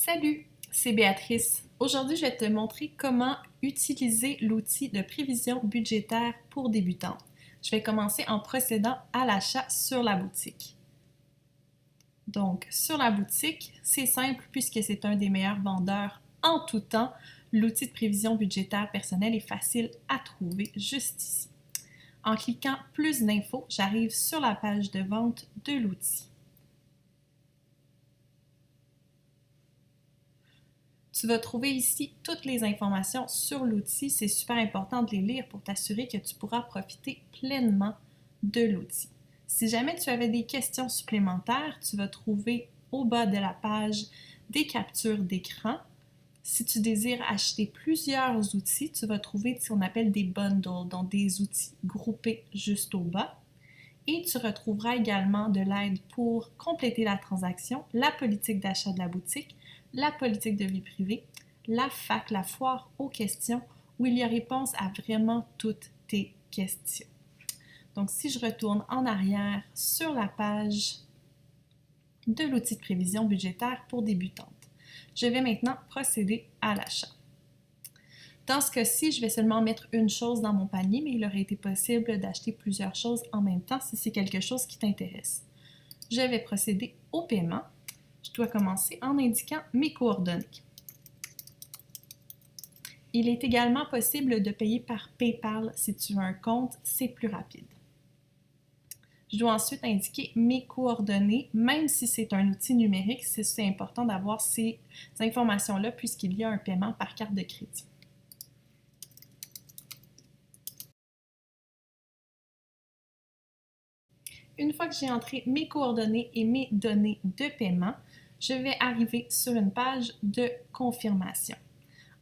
Salut, c'est Béatrice. Aujourd'hui, je vais te montrer comment utiliser l'outil de prévision budgétaire pour débutants. Je vais commencer en procédant à l'achat sur la boutique. Donc, sur la boutique, c'est simple puisque c'est un des meilleurs vendeurs en tout temps. L'outil de prévision budgétaire personnelle est facile à trouver juste ici. En cliquant plus d'infos, j'arrive sur la page de vente de l'outil. Tu vas trouver ici toutes les informations sur l'outil. C'est super important de les lire pour t'assurer que tu pourras profiter pleinement de l'outil. Si jamais tu avais des questions supplémentaires, tu vas trouver au bas de la page des captures d'écran. Si tu désires acheter plusieurs outils, tu vas trouver ce qu'on appelle des bundles, donc des outils groupés juste au bas. Et tu retrouveras également de l'aide pour compléter la transaction, la politique d'achat de la boutique, la politique de vie privée, la FAQ, la foire aux questions, où il y a réponse à vraiment toutes tes questions. Donc, si je retourne en arrière sur la page de l'outil de prévision budgétaire pour débutantes, je vais maintenant procéder à l'achat. Dans ce cas-ci, je vais seulement mettre une chose dans mon panier, mais il aurait été possible d'acheter plusieurs choses en même temps si c'est quelque chose qui t'intéresse. Je vais procéder au paiement. Je dois commencer en indiquant mes coordonnées. Il est également possible de payer par PayPal si tu as un compte, c'est plus rapide. Je dois ensuite indiquer mes coordonnées, même si c'est un outil numérique, c'est important d'avoir ces informations-là puisqu'il y a un paiement par carte de crédit. Une fois que j'ai entré mes coordonnées et mes données de paiement, je vais arriver sur une page de confirmation.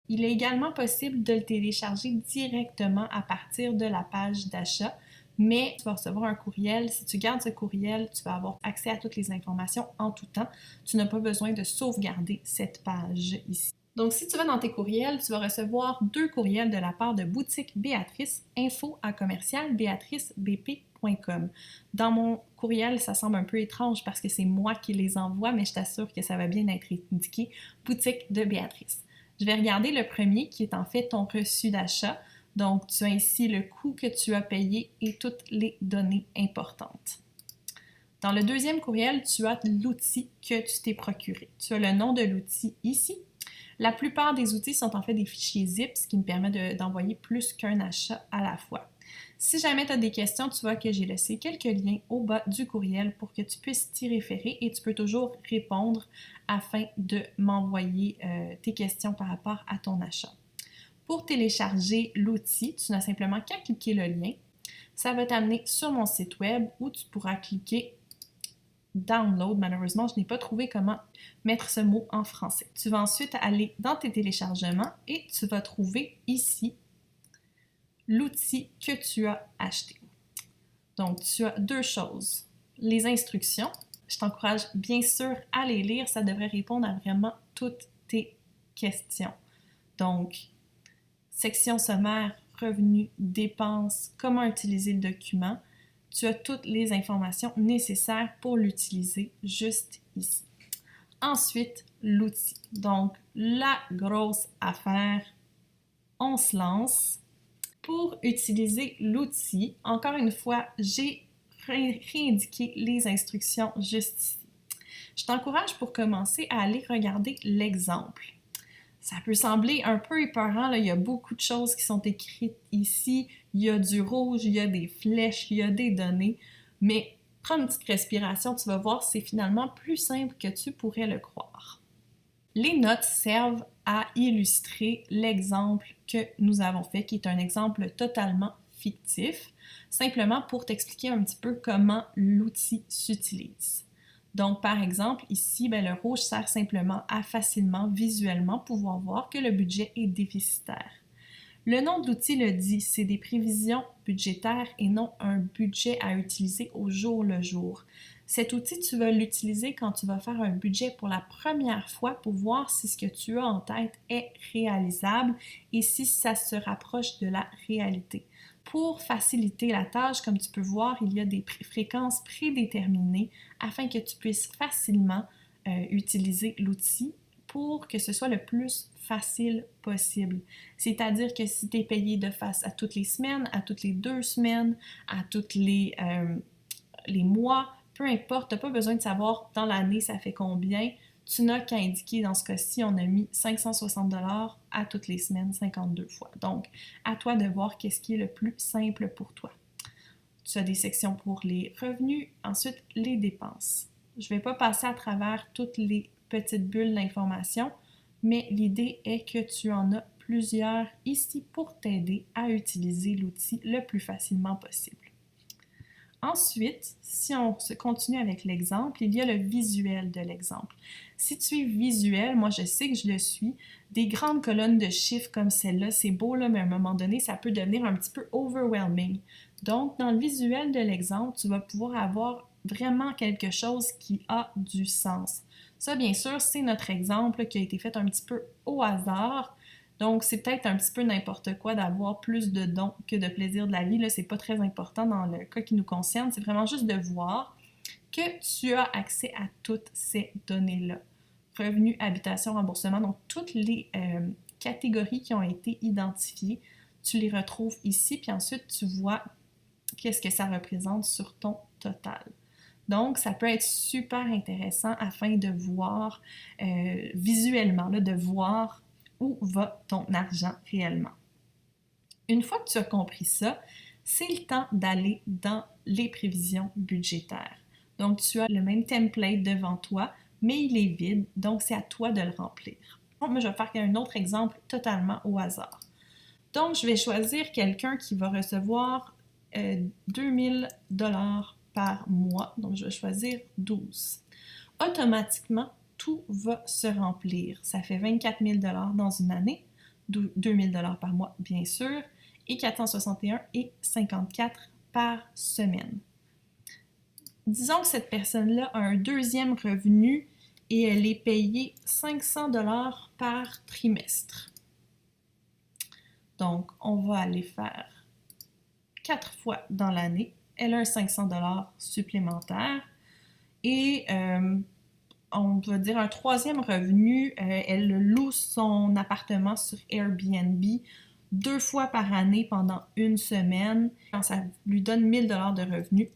Il est également possible de le télécharger directement à partir de la page d'achat, mais tu vas recevoir un courriel. Si tu gardes ce courriel, tu vas avoir accès à toutes les informations en tout temps. Tu n'as pas besoin de sauvegarder cette page ici. Donc, si tu vas dans tes courriels, tu vas recevoir 2 courriels de la part de Boutique Béatrice, info@béatricebp.com. Dans mon courriel, ça semble un peu étrange parce que c'est moi qui les envoie, mais je t'assure que ça va bien être indiqué Boutique de Béatrice. Je vais regarder le premier qui est en fait ton reçu d'achat. Donc, tu as ici le coût que tu as payé et toutes les données importantes. Dans le deuxième courriel, tu as l'outil que tu t'es procuré. Tu as le nom de l'outil ici. La plupart des outils sont en fait des fichiers zip, ce qui me permet d'envoyer plus qu'un achat à la fois. Si jamais tu as des questions, tu vois que j'ai laissé quelques liens au bas du courriel pour que tu puisses t'y référer et tu peux toujours répondre afin de m'envoyer tes questions par rapport à ton achat. Pour télécharger l'outil, tu n'as simplement qu'à cliquer le lien. Ça va t'amener sur mon site web où tu pourras cliquer Download. Malheureusement, je n'ai pas trouvé comment mettre ce mot en français. Tu vas ensuite aller dans tes téléchargements et tu vas trouver ici l'outil que tu as acheté. Donc, tu as 2 choses. Les instructions, je t'encourage bien sûr à les lire, ça devrait répondre à vraiment toutes tes questions. Donc, section sommaire, revenus, dépenses, comment utiliser le document. Tu as toutes les informations nécessaires pour l'utiliser juste ici. Ensuite, l'outil. Donc, la grosse affaire, on se lance. Pour utiliser l'outil, encore une fois, j'ai réindiqué les instructions juste ici. Je t'encourage pour commencer à aller regarder l'exemple. Ça peut sembler un peu épeurant, là. Il y a beaucoup de choses qui sont écrites ici. Il y a du rouge, il y a des flèches, il y a des données. Mais prends une petite respiration, tu vas voir, c'est finalement plus simple que tu pourrais le croire. Les notes servent à illustrer l'exemple que nous avons fait, qui est un exemple totalement fictif, simplement pour t'expliquer un petit peu comment l'outil s'utilise. Donc, par exemple, ici, le rouge sert simplement à facilement, visuellement, pouvoir voir que le budget est déficitaire. Le nom de l'outil le dit, c'est des prévisions budgétaires et non un budget à utiliser au jour le jour. Cet outil, tu vas l'utiliser quand tu vas faire un budget pour la première fois pour voir si ce que tu as en tête est réalisable et si ça se rapproche de la réalité. Pour faciliter la tâche, comme tu peux voir, il y a des fréquences prédéterminées afin que tu puisses facilement utiliser l'outil pour que ce soit le plus facile possible. C'est-à-dire que si tu es payé de face à toutes les semaines, à toutes les 2 semaines, à toutes les mois, peu importe, tu n'as pas besoin de savoir dans l'année ça fait combien. Tu n'as qu'à indiquer, dans ce cas-ci, on a mis 560 $ à toutes les semaines, 52 fois. Donc, à toi de voir qu'est-ce qui est le plus simple pour toi. Tu as des sections pour les revenus, ensuite les dépenses. Je ne vais pas passer à travers toutes les petites bulles d'information, mais l'idée est que tu en as plusieurs ici pour t'aider à utiliser l'outil le plus facilement possible. Ensuite, si on se continue avec l'exemple, il y a le visuel de l'exemple. Si tu es visuel, moi je sais que je le suis, des grandes colonnes de chiffres comme celle-là, c'est beau là, mais à un moment donné, ça peut devenir un petit peu overwhelming. Donc, dans le visuel de l'exemple, tu vas pouvoir avoir vraiment quelque chose qui a du sens. Ça, bien sûr, c'est notre exemple là, qui a été fait un petit peu au hasard. Donc, c'est peut-être un petit peu n'importe quoi d'avoir plus de dons que de plaisir de la vie. Là, c'est pas très important dans le cas qui nous concerne. C'est vraiment juste de voir que tu as accès à toutes ces données-là. Revenus, habitation, remboursement, donc toutes les catégories qui ont été identifiées, tu les retrouves ici, puis ensuite tu vois qu'est-ce que ça représente sur ton total. Donc, ça peut être super intéressant afin de voir visuellement, là, de voir où va ton argent réellement. Une fois que tu as compris ça, c'est le temps d'aller dans les prévisions budgétaires. Donc, tu as le même template devant toi, mais il est vide, donc c'est à toi de le remplir. Donc, moi, je vais faire un autre exemple totalement au hasard. Donc, je vais choisir quelqu'un qui va recevoir 2000 $ par mois. Donc, je vais choisir 12. Automatiquement, tout va se remplir. Ça fait 24 000 $ dans une année, 2 000 $ par mois, bien sûr, et 461,54 $ par semaine. Disons que cette personne-là a un deuxième revenu et elle est payée 500 $ par trimestre. Donc, on va aller faire 4 fois dans l'année. Elle a un 500 $ supplémentaire et on va dire un troisième revenu, elle loue son appartement sur Airbnb 2 fois par année pendant une semaine. Ça lui donne 1000 $ de revenus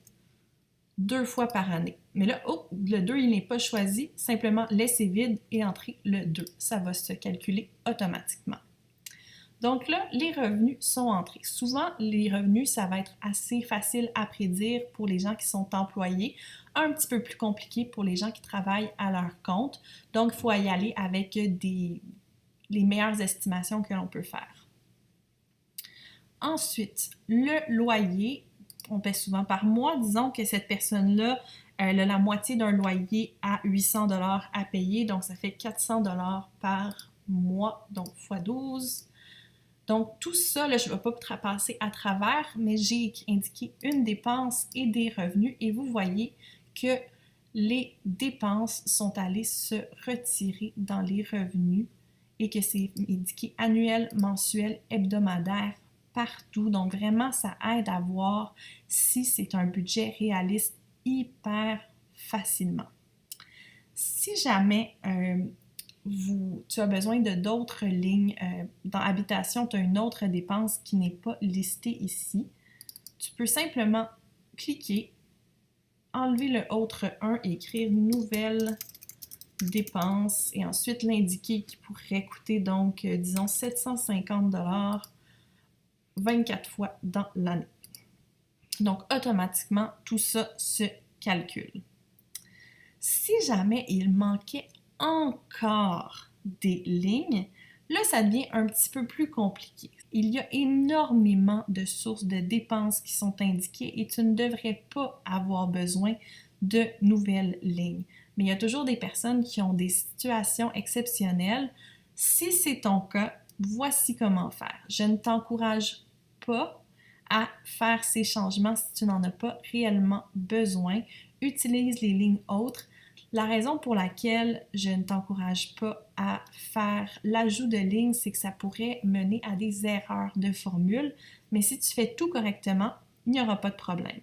2 fois par année. Mais là, le 2, il n'est pas choisi. Simplement laissez vide et entrez le 2. Ça va se calculer automatiquement. Donc là, les revenus sont entrés. Souvent, les revenus, ça va être assez facile à prédire pour les gens qui sont employés, un petit peu plus compliqué pour les gens qui travaillent à leur compte. Donc, il faut y aller avec les meilleures estimations que l'on peut faire. Ensuite, le loyer, on paie souvent par mois. Disons que cette personne-là, elle a la moitié d'un loyer à 800 $ à payer, donc ça fait 400 $ par mois, donc x 12. Donc, tout ça, là, je ne vais pas passer à travers, mais j'ai indiqué une dépense et des revenus et vous voyez que les dépenses sont allées se retirer dans les revenus et que c'est indiqué annuel, mensuel, hebdomadaire, partout. Donc, vraiment, ça aide à voir si c'est un budget réaliste hyper facilement. Si jamais tu as besoin de d'autres lignes. Dans Habitation, tu as une autre dépense qui n'est pas listée ici. Tu peux simplement cliquer, enlever le autre 1 et écrire Nouvelle dépense et ensuite l'indiquer qui pourrait coûter donc, disons, 750 $ 24 fois dans l'année. Donc, automatiquement, tout ça se calcule. Si jamais il manquait encore des lignes, là, ça devient un petit peu plus compliqué. Il y a énormément de sources de dépenses qui sont indiquées et tu ne devrais pas avoir besoin de nouvelles lignes. Mais il y a toujours des personnes qui ont des situations exceptionnelles. Si c'est ton cas, voici comment faire. Je ne t'encourage pas à faire ces changements si tu n'en as pas réellement besoin. Utilise les lignes autres. La raison pour laquelle je ne t'encourage pas à faire l'ajout de lignes, c'est que ça pourrait mener à des erreurs de formule, mais si tu fais tout correctement, il n'y aura pas de problème.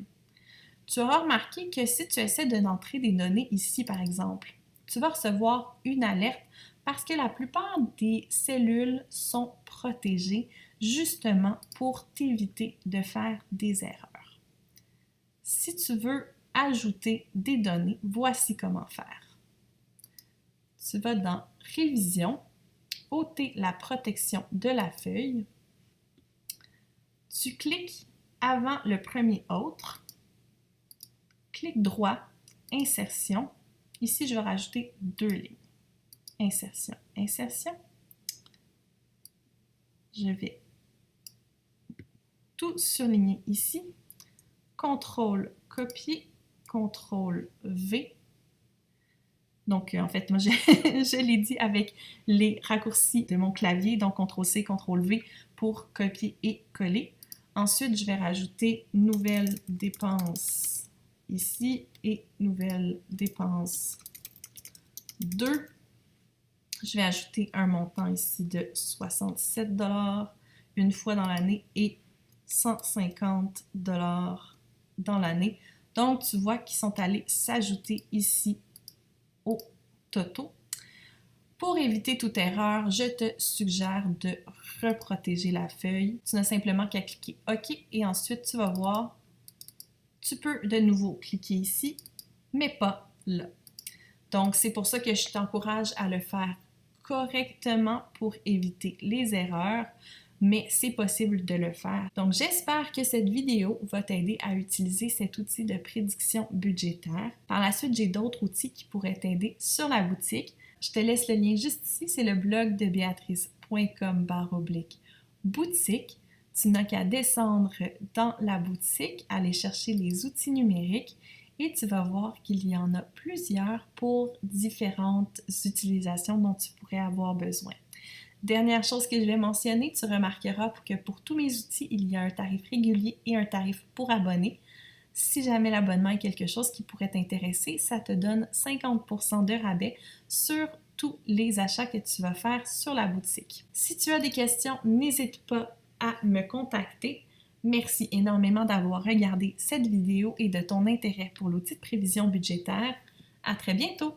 Tu auras remarqué que si tu essaies d'entrer des données ici, par exemple, tu vas recevoir une alerte parce que la plupart des cellules sont protégées justement pour t'éviter de faire des erreurs. Si tu veux ajouter des données, voici comment faire. Tu vas dans Révision, ôter la protection de la feuille. Tu cliques avant le premier autre, clic droit, Insertion. Ici, je vais rajouter 2 lignes. Insertion, insertion. Je vais tout surligner ici. CTRL copier, CTRL V. Donc, en fait, moi, je l'ai dit avec les raccourcis de mon clavier, donc CTRL C, CTRL V pour copier et coller. Ensuite, je vais rajouter nouvelle dépense ici et nouvelle dépense 2. Je vais ajouter un montant ici de 67 $ une fois dans l'année et 150 $ dans l'année. Donc, tu vois qu'ils sont allés s'ajouter ici au totaux. Pour éviter toute erreur, je te suggère de reprotéger la feuille. Tu n'as simplement qu'à cliquer OK et ensuite tu vas voir, tu peux de nouveau cliquer ici, mais pas là. Donc, c'est pour ça que je t'encourage à le faire correctement pour éviter les erreurs, mais c'est possible de le faire. Donc, j'espère que cette vidéo va t'aider à utiliser cet outil de prédiction budgétaire. Par la suite, j'ai d'autres outils qui pourraient t'aider sur la boutique. Je te laisse le lien juste ici, c'est le blog de beatrice.com/boutique. Tu n'as qu'à descendre dans la boutique, aller chercher les outils numériques et tu vas voir qu'il y en a plusieurs pour différentes utilisations dont tu pourrais avoir besoin. Dernière chose que je vais mentionner, tu remarqueras que pour tous mes outils, il y a un tarif régulier et un tarif pour abonné. Si jamais l'abonnement est quelque chose qui pourrait t'intéresser, ça te donne 50% de rabais sur tous les achats que tu vas faire sur la boutique. Si tu as des questions, n'hésite pas à me contacter. Merci énormément d'avoir regardé cette vidéo et de ton intérêt pour l'outil de prévision budgétaire. À très bientôt!